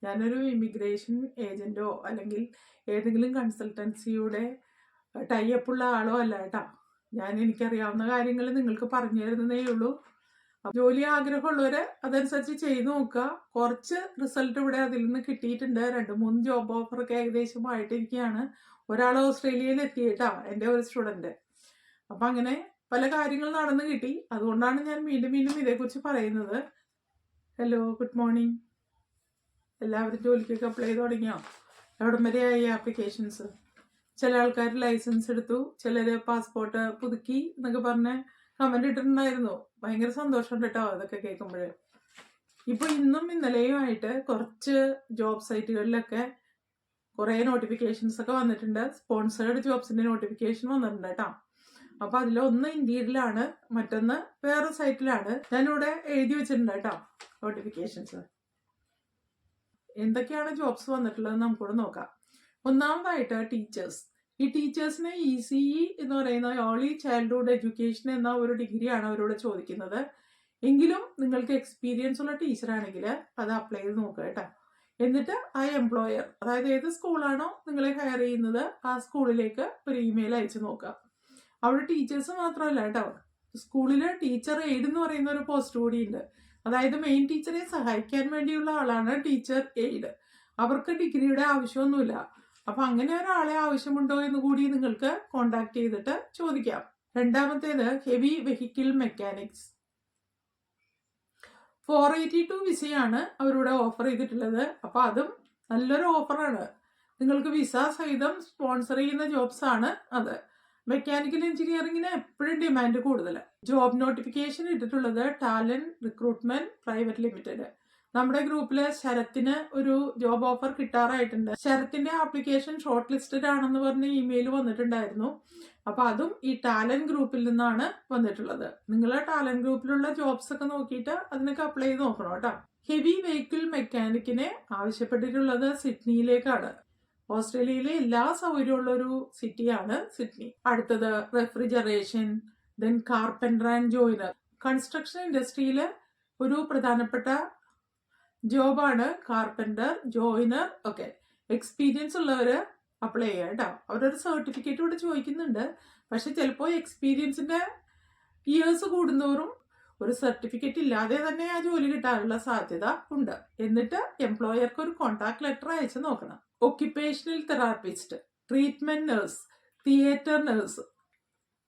ഞാനൊരു ഇമിഗ്രേഷൻ ഏജന്റോ അല്ലെങ്കിൽ ഏതെങ്കിലും കൺസൾട്ടൻസിയുടെ ടൈഅപ്പ് ഉള്ള ആളോ അല്ല കേട്ടോ. എനിക്കറിയാവുന്ന കാര്യങ്ങൾ നിങ്ങൾക്ക് പറഞ്ഞു തരുന്നതേ ഉള്ളൂ. ജോലി ആഗ്രഹമുള്ളവര് അതനുസരിച്ച് ചെയ്തു നോക്കുക. കുറച്ച് റിസൾട്ട് ഇവിടെ അതിൽ നിന്ന് കിട്ടിയിട്ടുണ്ട്. 2-3 ജോബ് ഓഫറൊക്കെ ഏകദേശം ആയിട്ടിരിക്കുകയാണ്. ഒരാൾ ഓസ്ട്രേലിയയിൽ എത്തിയിട്ടാ, എൻ്റെ ഒരു സ്റ്റുഡന്റ്. അപ്പൊ അങ്ങനെ പല കാര്യങ്ങൾ നടന്നു കിട്ടി. അതുകൊണ്ടാണ് ഞാൻ വീണ്ടും വീണ്ടും ഇതേക്കുറിച്ച് പറയുന്നത്. Hello, good morning. എല്ലാവരും ജോലിക്കൊക്കെ അപ്ലൈ ചെയ്ത് തുടങ്ങിയോ? എവിടം വരെയായി ആപ്ലിക്കേഷൻസ്? ചില ആൾക്കാർ ലൈസൻസ് എടുത്തു, ചിലര് പാസ്പോർട്ട് പുതുക്കി എന്നൊക്കെ പറഞ്ഞ് കമന്റ് ഇട്ടിട്ടുണ്ടായിരുന്നു. ഭയങ്കര സന്തോഷമുണ്ട് കേട്ടോ അതൊക്കെ കേൾക്കുമ്പോഴേ. ഇപ്പൊ ഇന്നും ഇന്നലെയും ആയിട്ട് കുറച്ച് ജോബ് സൈറ്റുകളിലൊക്കെ കുറെ നോട്ടിഫിക്കേഷൻസ് ഒക്കെ വന്നിട്ടുണ്ട്. സ്പോൺസേർഡ് ജോബ്സിന്റെ നോട്ടിഫിക്കേഷൻ വന്നിട്ടുണ്ട് കേട്ടോ. അപ്പൊ അതിലൊന്ന് ഇൻഡീഡിലാണ്, മറ്റൊന്ന് വേറെ സൈറ്റിലാണ്. ഞാനിവിടെ എഴുതി വെച്ചിട്ടുണ്ട് കേട്ടോ നോട്ടിഫിക്കേഷൻസ്. എന്തൊക്കെയാണ് ജോബ്സ് വന്നിട്ടുള്ളത് നമുക്കൂടെ നോക്കാം. ഒന്നാമതായിട്ട് ടീച്ചേഴ്സ്. ഈ ടീച്ചേഴ്സിന് ECE എന്ന് പറയുന്ന ഏർലി ചൈൽഡ്ഹുഡ് എഡ്യൂക്കേഷൻ എന്ന ഒരു ഡിഗ്രിയാണ് അവരോട് ചോദിക്കുന്നത്. എങ്കിലും നിങ്ങൾക്ക് എക്സ്പീരിയൻസ് ഉള്ള ടീച്ചറാണെങ്കിൽ അത് അപ്ലൈ ചെയ്ത് നോക്കുക കേട്ടോ. എന്നിട്ട് ആ എംപ്ലോയർ, അതായത് ഏത് സ്കൂളാണോ നിങ്ങളെ ഹയർ ചെയ്യുന്നത് ആ സ്കൂളിലേക്ക് ഒരു ഇമെയിൽ അയച്ചു നോക്കുക. അവിടെ ടീച്ചേഴ്സ് മാത്രമല്ല കേട്ടോ, സ്കൂളില് ടീച്ചർ എയ്ഡ് എന്ന് പറയുന്ന ഒരു പോസ്റ്റ് കൂടി ഉണ്ട്. അതായത് മെയിൻ ടീച്ചറെ സഹായിക്കാൻ വേണ്ടിയുള്ള ആളാണ് ടീച്ചർ എയ്ഡ്. അവർക്ക് ഡിഗ്രിയുടെ ആവശ്യമൊന്നുമില്ല. അപ്പൊ അങ്ങനെ ഒരാളെ ആവശ്യമുണ്ടോ എന്ന് കൂടി നിങ്ങൾക്ക് കോണ്ടാക്ട് ചെയ്തിട്ട് ചോദിക്കാം. രണ്ടാമത്തേത് ഹെവി വെഹിക്കിൾ മെക്കാനിക്സ്. 482 വിസയാണ് അവരിവിടെ ഓഫർ ചെയ്തിട്ടുള്ളത്. അപ്പൊ അതും നല്ലൊരു ഓഫറാണ്. നിങ്ങൾക്ക് വിസ സഹിതം സ്പോൺസർ ചെയ്യുന്ന ജോബ്സ് ആണ് അത്. മെക്കാനിക്കൽ എഞ്ചിനീയറിംഗിന് എപ്പോഴും ഡിമാൻഡ് കൂടുതൽ. ജോബ് നോട്ടിഫിക്കേഷൻ ഇട്ടിട്ടുള്ളത് ടാലന്റ് റിക്രൂട്ട്മെന്റ് പ്രൈവറ്റ് ലിമിറ്റഡ്. നമ്മുടെ ഗ്രൂപ്പില് ശരത്തിന് ഒരു ജോബ് ഓഫർ കിട്ടാറായിട്ടുണ്ട്. ശരത്തിന്റെ ആപ്ലിക്കേഷൻ ഷോർട്ട് ലിസ്റ്റഡ് ആണെന്ന് പറഞ്ഞ് ഇമെയിൽ വന്നിട്ടുണ്ടായിരുന്നു. അപ്പൊ അതും ഈ ടാലന്റ് ഗ്രൂപ്പിൽ നിന്നാണ് വന്നിട്ടുള്ളത്. നിങ്ങൾ ടാലന്റ് ഗ്രൂപ്പിലുള്ള ജോബ്സ് ഒക്കെ നോക്കിയിട്ട് അതിനൊക്കെ അപ്ലൈ ചെയ്ത് നോക്കണം കേട്ടോ. ഹെവി വെഹിക്കിൾ മെക്കാനിക്കിനെ ആവശ്യപ്പെട്ടിട്ടുള്ളത് സിഡ്നിയിലേക്കാണ്. ഓസ്ട്രേലിയയിലെ എല്ലാ സൗകര്യമുള്ള ഒരു സിറ്റിയാണ് സിഡ്നി. അടുത്തത് refrigeration, then carpenter and joiner. Construction ഇൻഡസ്ട്രിയില് ഒരു പ്രധാനപ്പെട്ട ജോബാണ് കാർപ്പൻറ്റർ, ജോയിനർ ഒക്കെ. എക്സ്പീരിയൻസ് ഉള്ളവര് അപ്ലൈ ചെയ്യാം കേട്ടോ. അവരൊരു സർട്ടിഫിക്കറ്റ് ഇവിടെ ചോദിക്കുന്നുണ്ട്. പക്ഷെ ചിലപ്പോൾ എക്സ്പീരിയൻസിന്റെ ഇയേഴ്സ് കൂടുന്തോറും ഒരു സർട്ടിഫിക്കറ്റ് ഇല്ലാതെ തന്നെ ആ ജോലി കിട്ടാനുള്ള സാധ്യത ഉണ്ട്. എന്നിട്ട് എംപ്ലോയർക്ക് ഒരു കോൺടാക്ട് ലെറ്റർ അയച്ചു നോക്കണം. Occupational therapist, treatment nurse, theatre nurse,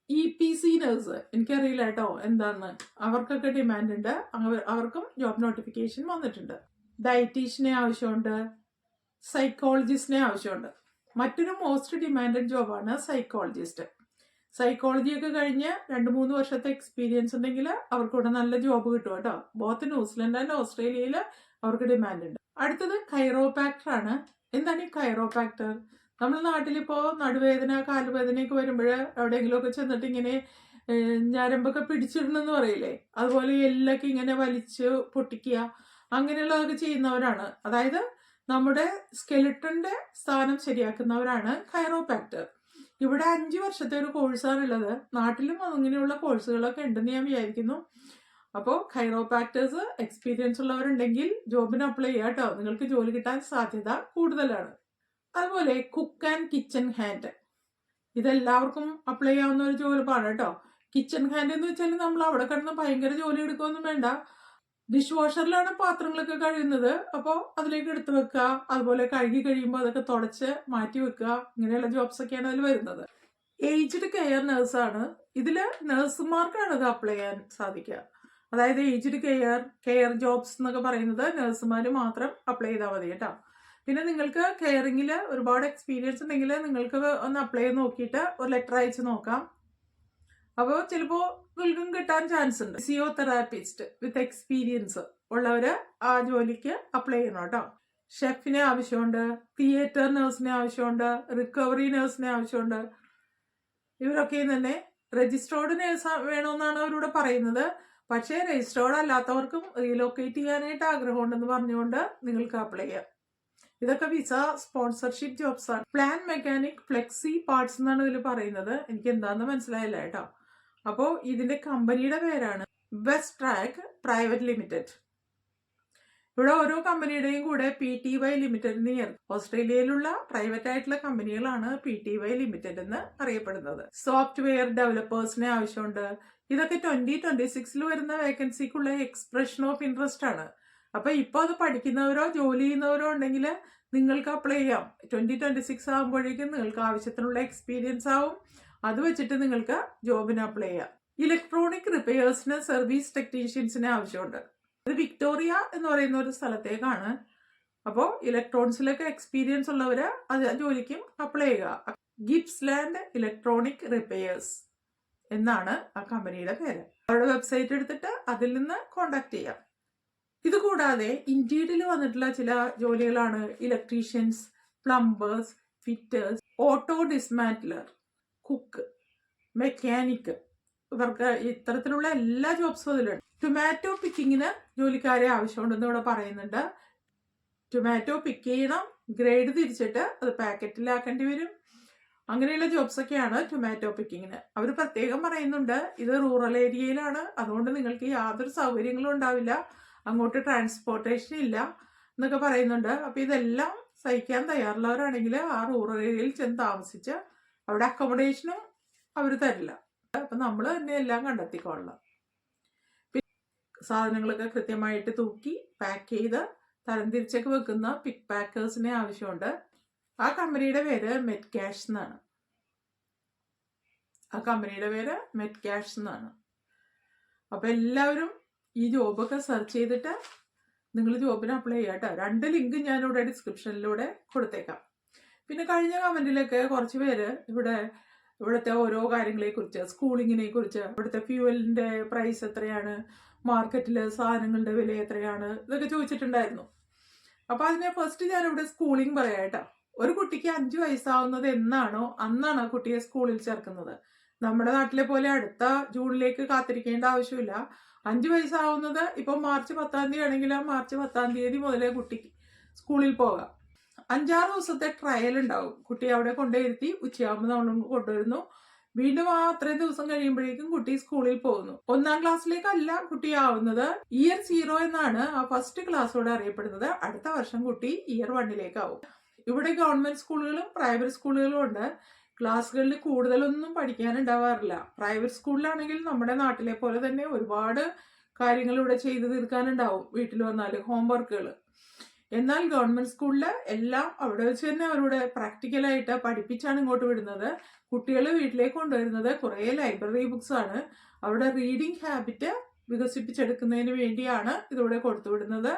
EPC nurse, എനിക്കറിയില്ല കേട്ടോ എന്താന്ന്. അവർക്കൊക്കെ ഡിമാൻഡ് ഉണ്ട്. അവർക്കും ജോബ് നോട്ടിഫിക്കേഷൻ വന്നിട്ടുണ്ട്. ഡയറ്റീഷ്യനെ ആവശ്യമുണ്ട്, സൈക്കോളജിസ്റ്റിനെ ആവശ്യമുണ്ട്. മറ്റൊരു മോസ്റ്റ് ഡിമാൻഡഡ് ജോബാണ് സൈക്കോളജിസ്റ്റ്. സൈക്കോളജി ഒക്കെ കഴിഞ്ഞ് 2-3 വർഷത്തെ എക്സ്പീരിയൻസ് ഉണ്ടെങ്കിൽ അവർക്കിവിടെ നല്ല ജോബ് കിട്ടും കേട്ടോ. ബോത്ത് ന്യൂസിലൻഡ് ആൻഡ് ഓസ്ട്രേലിയയിൽ അവർക്ക് ഡിമാൻഡ് ഉണ്ട്. അടുത്തത് കൈറോപാക്ടർ ആണ്. എന്താണ് ഈ കൈറോപാക്ടർ? നമ്മുടെ നാട്ടിലിപ്പോ നടുവേദന, കാലുവേദനയൊക്കെ വരുമ്പോൾ എവിടെയെങ്കിലും ഒക്കെ ചെന്നിട്ട് ഇങ്ങനെ ഞരമ്പൊക്കെ പിടിച്ചിടണമെന്ന് പറയില്ലേ, അതുപോലെ എല്ലൊക്കെ ഇങ്ങനെ വലിച്ച് പൊട്ടിക്കുക, അങ്ങനെയുള്ളതൊക്കെ ചെയ്യുന്നവരാണ്. അതായത് നമ്മുടെ സ്കെലിട്ടന്റെ സ്ഥാനം ശരിയാക്കുന്നവരാണ് കൈറോപാക്ടർ. ഇവിടെ 5 വർഷത്തെ ഒരു കോഴ്സാണുള്ളത്. നാട്ടിലും അങ്ങനെയുള്ള കോഴ്സുകളൊക്കെ ഉണ്ടെന്ന് ഞാൻ വിചാരിക്കുന്നു. അപ്പോൾ കൈറോപാക്ടേഴ്സ് എക്സ്പീരിയൻസ് ഉള്ളവരുണ്ടെങ്കിൽ ജോബിന് അപ്ലൈ ചെയ്യാം കേട്ടോ. നിങ്ങൾക്ക് ജോലി കിട്ടാൻ സാധ്യത കൂടുതലാണ്. അതുപോലെ കുക്ക് ആൻഡ് കിച്ചൺ ഹാൻഡ്, ഇതെല്ലാവർക്കും അപ്ലൈ ചെയ്യാവുന്ന ഒരു ജോലിയാണ് കേട്ടോ. കിച്ചൺ ഹാൻഡ് എന്ന് വെച്ചാൽ നമ്മൾ അവിടെ കിടന്ന് ഭയങ്കര ജോലി എടുക്കുകയൊന്നും വേണ്ട. ഡിഷ് വാഷറിലാണ് പാത്രങ്ങളൊക്കെ കഴുകുന്നത്. അപ്പോൾ അതിലേക്ക് എടുത്തു വെക്കുക, അതുപോലെ കഴുകി കഴിയുമ്പോൾ അതൊക്കെ തുടച്ച് മാറ്റി വെക്കുക, ഇങ്ങനെയുള്ള ജോബ്സ് ഒക്കെയാണ് അതിൽ വരുന്നത്. ഏജ്ഡ് കെയർ നഴ്സാണ്. ഇതില് നഴ്സുമാർക്കാണ് ഇത് അപ്ലൈ ചെയ്യാൻ സാധിക്കുക. അതായത് ഏജ്ഡ് കെയർ ജോബ്സ് എന്നൊക്കെ പറയുന്നത് നഴ്സുമാർ മാത്രം അപ്ലൈ ചെയ്താൽ മതി കേട്ടോ. പിന്നെ നിങ്ങൾക്ക് കെയറിങ്ങിൽ ഒരുപാട് എക്സ്പീരിയൻസ് ഉണ്ടെങ്കിൽ നിങ്ങൾക്ക് ഒന്ന് അപ്ലൈ ചെയ്ത് നോക്കിയിട്ട് ഒരു ലെറ്റർ അയച്ച് നോക്കാം. അപ്പോൾ ചിലപ്പോൾ നിങ്ങൾക്കും കിട്ടാൻ ചാൻസ് ഉണ്ട്. ഫിസിയോതെറാപ്പിസ്റ്റ് വിത്ത് എക്സ്പീരിയൻസ് ഉള്ളവര് ആ ജോലിക്ക് അപ്ലൈ ചെയ്യണം കേട്ടോ. ഷെഫിനെ ആവശ്യമുണ്ട്, തിയേറ്റർ നഴ്സിനെ ആവശ്യമുണ്ട്, റിക്കവറി നഴ്സിനെ ആവശ്യമുണ്ട്. ഇവരൊക്കെ തന്നെ രജിസ്റ്റേർഡ് നേഴ്സ് വേണമെന്നാണ് അവരോട് പറയുന്നത്. പക്ഷേ രജിസ്റ്റേർഡ് അല്ലാത്തവർക്കും റീലൊക്കേറ്റ് ചെയ്യാനായിട്ട് ആഗ്രഹമുണ്ടെന്ന് പറഞ്ഞുകൊണ്ട് നിങ്ങൾക്ക് അപ്ലൈ ചെയ്യാം. ഇതൊക്കെ വിസ സ്പോൺസർഷിപ്പ് ജോബ്സ് ആണ്. പ്ലാൻ മെക്കാനിക്, ഫ്ലെക്സി പാർട്സ് എന്നാണ് ഇതിൽ പറയുന്നത്. എനിക്ക് എന്താന്ന് മനസ്സിലായില്ല കേട്ടോ. അപ്പോൾ ഇതിന്റെ കമ്പനിയുടെ പേരാണ് വെസ്റ്റ് ട്രാക്ക് പ്രൈവറ്റ് ലിമിറ്റഡ്. ഇവിടെ ഓരോ കമ്പനിയുടെയും കൂടെ PTY ലിമിറ്റഡ് എന്ന് ഓസ്ട്രേലിയയിലുള്ള പ്രൈവറ്റ് ആയിട്ടുള്ള കമ്പനികളാണ് PTY ലിമിറ്റഡ് എന്ന് അറിയപ്പെടുന്നത്. സോഫ്റ്റ്വെയർ ഡെവലപ്പേഴ്സിനെ ആവശ്യമുണ്ട്. ഇതൊക്കെ 2026 വരുന്ന വേക്കൻസിക്കുള്ള എക്സ്പ്രഷൻ ഓഫ് ഇൻട്രസ്റ്റ് ആണ്. അപ്പൊ ഇപ്പൊ അത് പഠിക്കുന്നവരോ ജോലി ചെയ്യുന്നവരോ ഉണ്ടെങ്കിൽ നിങ്ങൾക്ക് അപ്ലൈ ചെയ്യാം. 2026 ആകുമ്പോഴേക്കും നിങ്ങൾക്ക് ആവശ്യത്തിനുള്ള എക്സ്പീരിയൻസ് ആവും. അത് വെച്ചിട്ട് നിങ്ങൾക്ക് ജോബിന് അപ്ലൈ ചെയ്യാം. ഇലക്ട്രോണിക് റിപ്പയേഴ്സിന് സർവീസ് ടെക്നീഷ്യൻസിനെ ആവശ്യമുണ്ട്. ഇത് വിക്ടോറിയ എന്ന് പറയുന്ന ഒരു സ്ഥലത്തേക്കാണ്. അപ്പോൾ ഇലക്ട്രോണിക്സിലൊക്കെ എക്സ്പീരിയൻസ് ഉള്ളവര് അത് ജോലിക്കും അപ്ലൈ ചെയ്യുക. ഗിപ്സ്ലാൻഡ് ഇലക്ട്രോണിക് റിപ്പയേഴ്സ് എന്നാണ് ആ കമ്പനിയുടെ പേര്. അവരുടെ വെബ്സൈറ്റ് എടുത്തിട്ട് അതിൽ നിന്ന് കോണ്ടാക്ട് ചെയ്യാം. ഇത് കൂടാതെ ഇൻഡീഡിൽ വന്നിട്ടുള്ള ചില ജോലികളാണ് electricians, plumbers, fitters, auto dismantler, cook, mechanic. ഇവർക്ക് ഇത്തരത്തിലുള്ള എല്ലാ ജോബ്സും അതിലുണ്ട്. ടൊമാറ്റോ പിക്കിങ്ങിന് ജോലിക്കാരെ ആവശ്യമുണ്ടെന്ന് ഇവിടെ പറയുന്നുണ്ട്. ടൊമാറ്റോ പിക്ക് ചെയ്യണം, ഗ്രേഡ് തിരിച്ചിട്ട് അത് പാക്കറ്റിലാക്കേണ്ടി വരും. അങ്ങനെയുള്ള ജോബ്സ് ഒക്കെയാണ് ടൊമാറ്റോ പിക്കിങ്ങിന്. അവർ പ്രത്യേകം പറയുന്നുണ്ട് ഇത് റൂറൽ ഏരിയയിലാണ്, അതുകൊണ്ട് നിങ്ങൾക്ക് യാതൊരു സൗകര്യങ്ങളും ഉണ്ടാവില്ല, അങ്ങോട്ട് ട്രാൻസ്പോർട്ടേഷൻ ഇല്ല എന്നൊക്കെ പറയുന്നുണ്ട്. അപ്പൊ ഇതെല്ലാം സഹിക്കാൻ തയ്യാറുള്ളവരാണെങ്കിൽ ആ റൂറൽ ഏരിയയിൽ ചെന്ന് താമസിച്ച് അവിടെ അക്കോമഡേഷനും അവർ തരില്ല. അപ്പൊ നമ്മൾ തന്നെ എല്ലാം കണ്ടെത്തിക്കൊള്ളാം. സാധനങ്ങളൊക്കെ കൃത്യമായിട്ട് തൂക്കി പാക്ക് ചെയ്ത് തരംതിരിച്ചൊക്കെ വെക്കുന്ന പിക്ക് പാക്കേഴ്സിനെ ആവശ്യമുണ്ട്. ആ കമ്പനിയുടെ പേര് മെറ്റ്കാഷ് എന്നാണ്. അപ്പൊ എല്ലാവരും ഈ ജോബൊക്കെ സെർച്ച് ചെയ്തിട്ട് നിങ്ങൾ ജോബിന് അപ്ലൈ ചെയ്യാം കേട്ടോ. 2 ലിങ്ക് ഞാനിവിടെ ഡിസ്ക്രിപ്ഷനിലൂടെ കൊടുത്തേക്കാം. പിന്നെ കഴിഞ്ഞ കമന്റിലൊക്കെ കുറച്ച് പേര് ഇവിടുത്തെ ഓരോ കാര്യങ്ങളെ കുറിച്ച്, സ്കൂളിങ്ങിനെ കുറിച്ച്, ഇവിടുത്തെ ഫ്യൂവലിന്റെ പ്രൈസ് എത്രയാണ്, മാർക്കറ്റിലെ സാധനങ്ങളുടെ വില എത്രയാണ്, ഇതൊക്കെ ചോദിച്ചിട്ടുണ്ടായിരുന്നു. അപ്പൊ അതിനെ ഫസ്റ്റ് ഞാനിവിടെ സ്കൂളിംഗ് പറയാം കേട്ടോ. ഒരു കുട്ടിക്ക് 5 വയസ്സാവുന്നത് എന്നാണോ അന്നാണ് ആ കുട്ടിയെ സ്കൂളിൽ ചേർക്കുന്നത്. നമ്മുടെ നാട്ടിലെ പോലെ അടുത്ത ജൂണിലേക്ക് കാത്തിരിക്കേണ്ട ആവശ്യമില്ല. 5 വയസ്സാവുന്നത് ഇപ്പൊ മാർച്ച് 10-ാം തീയതി ആണെങ്കിൽ മാർച്ച് 10-ാം തീയതി മുതലേ കുട്ടിക്ക് സ്കൂളിൽ പോകാം. 5-6 ദിവസത്തെ ട്രയൽ ഉണ്ടാവും. കുട്ടി അവിടെ കൊണ്ടുവരുത്തി ഉച്ചയാകുമ്പോൾ നമ്മൾ കൊണ്ടുവരുന്നു. വീണ്ടും അത്രയും ദിവസം കഴിയുമ്പോഴേക്കും കുട്ടി സ്കൂളിൽ പോകുന്നു. 1-ാം ക്ലാസ്സിലേക്കല്ല കുട്ടി ആവുന്നത്. ഇയർ 0 എന്നാണ് ആ ഫസ്റ്റ് ക്ലാസ്സോടെ അറിയപ്പെടുന്നത്. അടുത്ത വർഷം കുട്ടി ഇയർ 1-ലേക്കാവും. ഇവിടെ ഗവൺമെന്റ് സ്കൂളുകളും പ്രൈവറ്റ് സ്കൂളുകളും ഉണ്ട്. ക്ലാസ്സുകളിൽ കൂടുതലൊന്നും പഠിക്കാനുണ്ടാവാറില്ല. പ്രൈവറ്റ് സ്കൂളിലാണെങ്കിൽ നമ്മുടെ നാട്ടിലെ പോലെ തന്നെ ഒരുപാട് കാര്യങ്ങൾ ഇവിടെ ചെയ്തു തീർക്കാനുണ്ടാവും. വീട്ടിൽ വന്നാൽ ഹോംവർക്കുകൾ. എന്നാൽ ഗവൺമെന്റ് സ്കൂളില് എല്ലാം അവിടെ വെച്ച് തന്നെ അവരുടെ പ്രാക്ടിക്കലായിട്ട് പഠിപ്പിച്ചാണ് ഇങ്ങോട്ട് വിടുന്നത്. കുട്ടികൾ വീട്ടിലേക്ക് കൊണ്ടുവരുന്നത് കുറെ ലൈബ്രറി ബുക്സ് ആണ്. അവരുടെ റീഡിംഗ് ഹാബിറ്റ് വികസിപ്പിച്ചെടുക്കുന്നതിന് വേണ്ടിയാണ് ഇതിലൂടെ കൊടുത്തുവിടുന്നത്.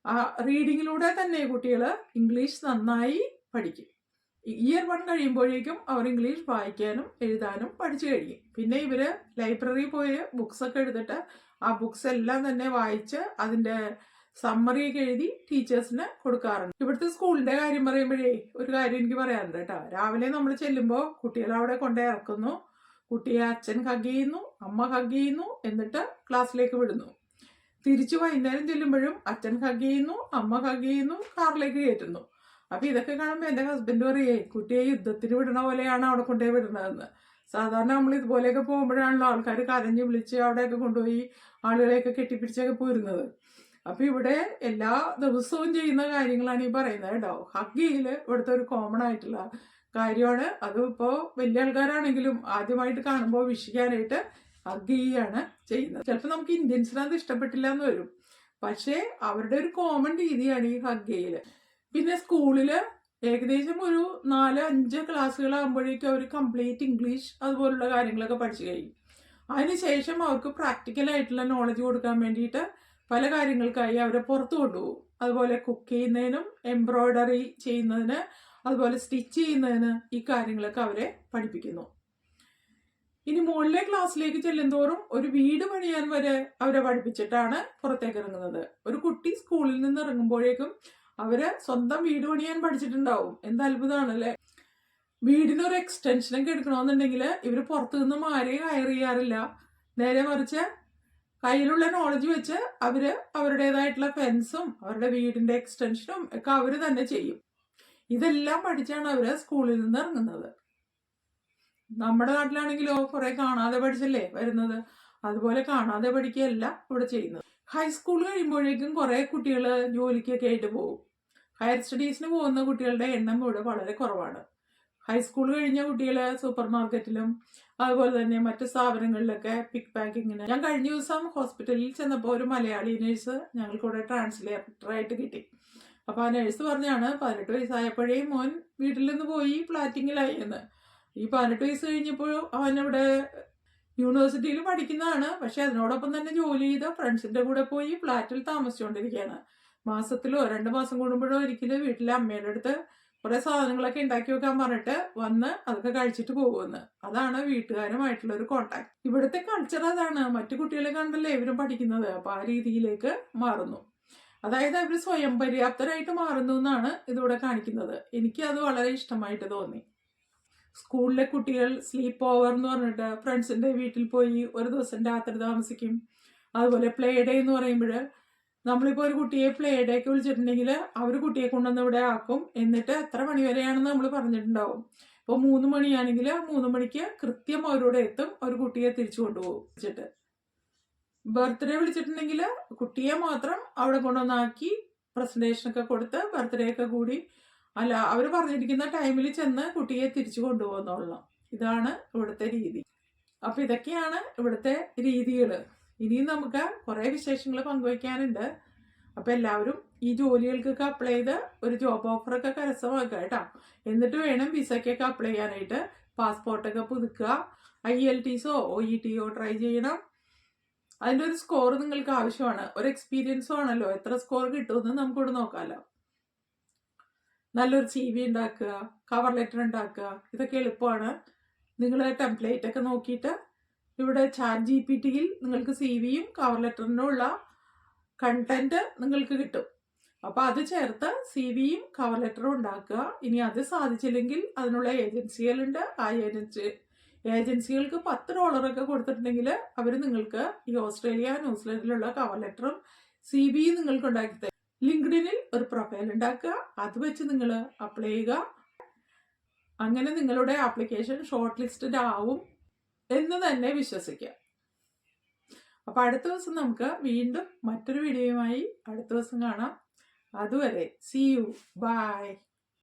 ആ റീഡിങ്ങിലൂടെ തന്നെ കുട്ടികൾ ഇംഗ്ലീഷ് നന്നായി പഠിക്കും. ഇയർ 1 കഴിയുമ്പോഴേക്കും അവർ ഇംഗ്ലീഷ് വായിക്കാനും എഴുതാനും പഠിച്ചു കഴിയും. പിന്നെ ഇവര് ലൈബ്രറി പോയി ബുക്സ് ഒക്കെ എടുത്തിട്ട് ആ ബുക്സ് എല്ലാം തന്നെ വായിച്ച് അതിന്റെ സമ്മറി ഒക്കെ എഴുതി ടീച്ചേഴ്സിന് കൊടുക്കാറുണ്ട്. ഇവിടുത്തെ സ്കൂളിന്റെ കാര്യം പറയുമ്പോഴേ ഒരു കാര്യം എനിക്ക് പറയാനുണ്ട് കേട്ടോ. രാവിലെ നമ്മൾ ചെല്ലുമ്പോൾ കുട്ടികളെ അവിടെ കൊണ്ടേ ഇറക്കുന്നു. കുട്ടിയെ അച്ഛൻ ഹഗ് ചെയ്യുന്നു, അമ്മ ഹഗ് ചെയ്യുന്നു, എന്നിട്ട് ക്ലാസ്സിലേക്ക് വിടുന്നു. തിരിച്ചു വൈകുന്നേരം ചെല്ലുമ്പോഴും അച്ഛൻ ഹഗ് ചെയ്യുന്നു, അമ്മ ഹഗ് ചെയ്യുന്നു, കാറിലേക്ക് കയറ്റുന്നു. അപ്പൊ ഇതൊക്കെ കാണുമ്പോൾ എന്റെ ഹസ്ബൻഡ് പറയേ കുട്ടിയെ യുദ്ധത്തിന് വിടണ പോലെയാണ് അവിടെ കൊണ്ടുപോയി വിടുന്നതെന്ന്. സാധാരണ നമ്മൾ ഇതുപോലെയൊക്കെ പോകുമ്പോഴാണല്ലോ ആൾക്കാർ കരഞ്ഞു വിളിച്ച് അവിടെയൊക്കെ കൊണ്ടുപോയി ആളുകളെയൊക്കെ കെട്ടിപ്പിടിച്ചൊക്കെ പോരുന്നത്. അപ്പൊ ഇവിടെ എല്ലാ ദിവസവും ചെയ്യുന്ന കാര്യങ്ങളാണ് ഈ പറയുന്നത് കേട്ടോ. ഹഗ് ചെയ്യല് ഇവിടുത്തെ ഒരു കോമൺ ആയിട്ടുള്ള കാര്യമാണ്. അത് ഇപ്പോ വലിയ ആൾക്കാരാണെങ്കിലും ആദ്യമായിട്ട് കാണുമ്പോൾ വിഷിക്കാനായിട്ട് ഹഗ് ചെയ്യാണ് ചെയ്യുന്നത്. ചിലപ്പോൾ നമുക്ക് ഇന്ത്യൻസിനത് ഇഷ്ടപ്പെട്ടില്ല എന്ന് വരും, പക്ഷേ അവരുടെ ഒരു കോമൺ രീതിയാണ് ഈ ഹഗ് ചെയ്യല്. പിന്നെ സ്കൂളില് ഏകദേശം ഒരു 4-5 ക്ലാസ്സുകളാകുമ്പോഴേക്കും അവർ കംപ്ലീറ്റ് ഇംഗ്ലീഷ് അതുപോലുള്ള കാര്യങ്ങളൊക്കെ പഠിച്ചു കഴിയും. അതിനുശേഷം അവർക്ക് പ്രാക്ടിക്കൽ ആയിട്ടുള്ള നോളജ് കൊടുക്കാൻ വേണ്ടിയിട്ട് പല കാര്യങ്ങൾക്കായി അവരെ പുറത്തു കൊണ്ടുപോകും. അതുപോലെ കുക്ക് ചെയ്യുന്നതിനും എംബ്രോയിഡറി ചെയ്യുന്നതിന് അതുപോലെ സ്റ്റിച്ച് ചെയ്യുന്നതിന് ഈ കാര്യങ്ങളൊക്കെ അവരെ പഠിപ്പിക്കുന്നു. ഇനി മുകളിലെ ക്ലാസ്സിലേക്ക് ചെല്ലുന്തോറും ഒരു വീട് പണിയാൻ വരെ അവരെ പഠിപ്പിച്ചിട്ടാണ് പുറത്തേക്ക് ഇറങ്ങുന്നത്. ഒരു കുട്ടി സ്കൂളിൽ നിന്ന് ഇറങ്ങുമ്പോഴേക്കും അവര് സ്വന്തം വീട് പണിയാൻ പഠിച്ചിട്ടുണ്ടാവും. എന്ത് അത്ഭുതമാണല്ലേ. വീടിനൊരു എക്സ്റ്റൻഷനൊക്കെ എടുക്കണമെന്നുണ്ടെങ്കിൽ ഇവര് പുറത്തു നിന്നും ആരെയും ഹയർ ചെയ്യാറില്ല. നേരെ മറിച്ച് കയ്യിലുള്ള നോളജ് വെച്ച് അവര് അവരുടേതായിട്ടുള്ള ഫെൻസും അവരുടെ വീടിന്റെ എക്സ്റ്റൻഷനും ഒക്കെ അവര് തന്നെ ചെയ്യും. ഇതെല്ലാം പഠിച്ചാണ് അവര് സ്കൂളിൽ നിന്ന് ഇറങ്ങുന്നത്. നമ്മുടെ നാട്ടിലാണെങ്കിലോ കുറെ കാണാതെ പഠിച്ചല്ലേ വരുന്നത്. അതുപോലെ കാണാതെ പഠിക്കുകയല്ല ഇവിടെ ചെയ്യുന്നത്. ഹൈസ്കൂൾ കഴിയുമ്പോഴേക്കും കുറേ കുട്ടികൾ ജോലിക്കൊക്കെ ആയിട്ട് പോകും. ഹയർ സ്റ്റഡീസിന് പോകുന്ന കുട്ടികളുടെ എണ്ണം ഇവിടെ വളരെ കുറവാണ്. ഹൈസ്കൂൾ കഴിഞ്ഞ കുട്ടികൾ സൂപ്പർ മാർക്കറ്റിലും അതുപോലെ തന്നെ മറ്റു സ്ഥാപനങ്ങളിലൊക്കെ പിക്ക് പാക്കിങ്ങിന്. ഞാൻ കഴിഞ്ഞ ദിവസം ഹോസ്പിറ്റലിൽ ചെന്നപ്പോൾ ഒരു മലയാളി നേഴ്സ് ഞങ്ങൾക്കിവിടെ ട്രാൻസ്ലേറ്ററായിട്ട് കിട്ടി. അപ്പോൾ ആ നേഴ്സ് പറഞ്ഞാണ് 18 വയസ്സായപ്പോഴേ മോൻ വീട്ടിൽ നിന്ന് പോയി പ്ലാറ്റിങ്ങിലായി എന്ന്. ഈ 18 വയസ്സ് കഴിഞ്ഞപ്പോൾ അവനിവിടെ യൂണിവേഴ്സിറ്റിയിൽ പഠിക്കുന്നതാണ്. പക്ഷെ അതിനോടൊപ്പം തന്നെ ജോലി ചെയ്ത ഫ്രണ്ട്സിന്റെ കൂടെ പോയി ഫ്ലാറ്റിൽ താമസിച്ചുകൊണ്ടിരിക്കുകയാണ്. മാസത്തിലോ 2 മാസം കൂടുമ്പോഴോ ഒരിക്കലും വീട്ടിലെ അമ്മയുടെ അടുത്ത് കുറെ സാധനങ്ങളൊക്കെ ഉണ്ടാക്കി വെക്കാൻ പറഞ്ഞിട്ട് വന്ന് അതൊക്കെ കഴിച്ചിട്ട് പോകുമെന്ന്. അതാണ് വീട്ടുകാരുമായിട്ടുള്ള ഒരു കോണ്ടാക്ട്. ഇവിടുത്തെ കൾച്ചർ അതാണ്. മറ്റു കുട്ടികളെ കണ്ടല്ലേ ഇവരും പഠിക്കുന്നത്. അപ്പൊ ആ രീതിയിലേക്ക് മാറുന്നു. അതായത് അവർ സ്വയം പര്യാപ്തരായിട്ട് മാറുന്നു എന്നാണ് ഇതിവിടെ കാണിക്കുന്നത്. എനിക്ക് അത് വളരെ ഇഷ്ടമായിട്ട് തോന്നി. സ്കൂളിലെ കുട്ടികൾ സ്ലീപ്പ് ഓവർ എന്ന് പറഞ്ഞിട്ട് ഫ്രണ്ട്സിന്റെ വീട്ടിൽ പോയി ഒരു ദിവസം രാത്രി താമസിക്കും. അതുപോലെ പ്ലേ ഡേ എന്ന് പറയുമ്പോൾ നമ്മളിപ്പോൾ ഒരു കുട്ടിയെ പ്ലേ ഡേ ഒക്കെ വിളിച്ചിട്ടുണ്ടെങ്കിൽ അവർ കുട്ടിയെ കൊണ്ടുവന്ന് ഇവിടെ ആക്കും. എന്നിട്ട് എത്ര മണി വരെയാണെന്ന് നമ്മൾ പറഞ്ഞിട്ടുണ്ടാവും. ഇപ്പോൾ 3 മണിയാണെങ്കിൽ 3 മണിക്ക് കൃത്യം അവരോട് എത്തും. ഒരു കുട്ടിയെ തിരിച്ചു കൊണ്ടുപോകും. വിളിച്ചിട്ട് ബർത്ത്ഡേ വിളിച്ചിട്ടുണ്ടെങ്കിൽ കുട്ടിയെ മാത്രം അവിടെ കൊണ്ടുവന്നാക്കി പ്രസന്റേഷനൊക്കെ കൊടുത്ത് ബർത്ത്ഡേ ഒക്കെ കൂടി അല്ല അവർ പറഞ്ഞിരിക്കുന്ന ടൈമിൽ ചെന്ന് കുട്ടിയെ തിരിച്ചു കൊണ്ടുപോകുന്നുള്ള. ഇതാണ് ഇവിടുത്തെ രീതി. അപ്പൊ ഇതൊക്കെയാണ് ഇവിടുത്തെ രീതികൾ. ഇനിയും നമുക്ക് കുറെ വിശേഷങ്ങൾ പങ്കുവയ്ക്കാനുണ്ട്. അപ്പൊ എല്ലാവരും ഈ ജോലികൾക്കൊക്കെ അപ്ലൈ ചെയ്ത് ഒരു ജോബ് ഓഫറൊക്കെ കരസ്ഥമാക്കുക കേട്ടോ. എന്നിട്ട് വേണം വിസയ്ക്കൊക്കെ അപ്ലൈ ചെയ്യാനായിട്ട്. പാസ്പോർട്ടൊക്കെ പുതുക്കുക. IELTSO OETO ട്രൈ ചെയ്യണം. അതിൻ്റെ ഒരു സ്കോർ നിങ്ങൾക്ക് ആവശ്യമാണ്. ഒരു എക്സ്പീരിയൻസും ആണല്ലോ. എത്ര സ്കോർ കിട്ടുമെന്ന് നമുക്കിവിടെ നോക്കാമല്ലോ. നല്ലൊരു CV ഉണ്ടാക്കുക, കവർ ലെറ്റർ ഉണ്ടാക്കുക, ഇതൊക്കെ എളുപ്പമാണ്. നിങ്ങൾ ടെംപ്ലേറ്റ് ഒക്കെ നോക്കിയിട്ട് ഇവിടെ ChatGPTയിൽ നിങ്ങൾക്ക് CVയും കവർ ലെറ്ററിനുള്ള കണ്ടന്റ് നിങ്ങൾക്ക് കിട്ടും. അപ്പൊ അത് ചേർത്ത് CVയും കവർ ലെറ്ററും ഉണ്ടാക്കുക. ഇനി അത് സാധിച്ചില്ലെങ്കിൽ അതിനുള്ള ഏജൻസികളുണ്ട്. ആ ഏജൻസികൾക്ക് $10 കൊടുത്തിട്ടുണ്ടെങ്കിൽ അവർ നിങ്ങൾക്ക് ഈ ഓസ്ട്രേലിയ ന്യൂസിലൻഡിലുള്ള കവർ ലെറ്ററും CVയും നിങ്ങൾക്ക് ഉണ്ടാക്കി തരും. ലിങ്ക്ഡിനിൽ ഒരു പ്രൊഫൈൽ ഉണ്ടാക്കുക. അത് വെച്ച് നിങ്ങൾ അപ്ലൈ ചെയ്യുക. അങ്ങനെ നിങ്ങളുടെ ആപ്ലിക്കേഷൻ ഷോർട്ട് ലിസ്റ്റഡ് ആവും എന്ന് തന്നെ വിശ്വസിക്കുക. അപ്പൊ അടുത്ത ദിവസം നമുക്ക് വീണ്ടും മറ്റൊരു വീഡിയോയുമായി അടുത്ത ദിവസം കാണാം. അതുവരെ see you. Bye.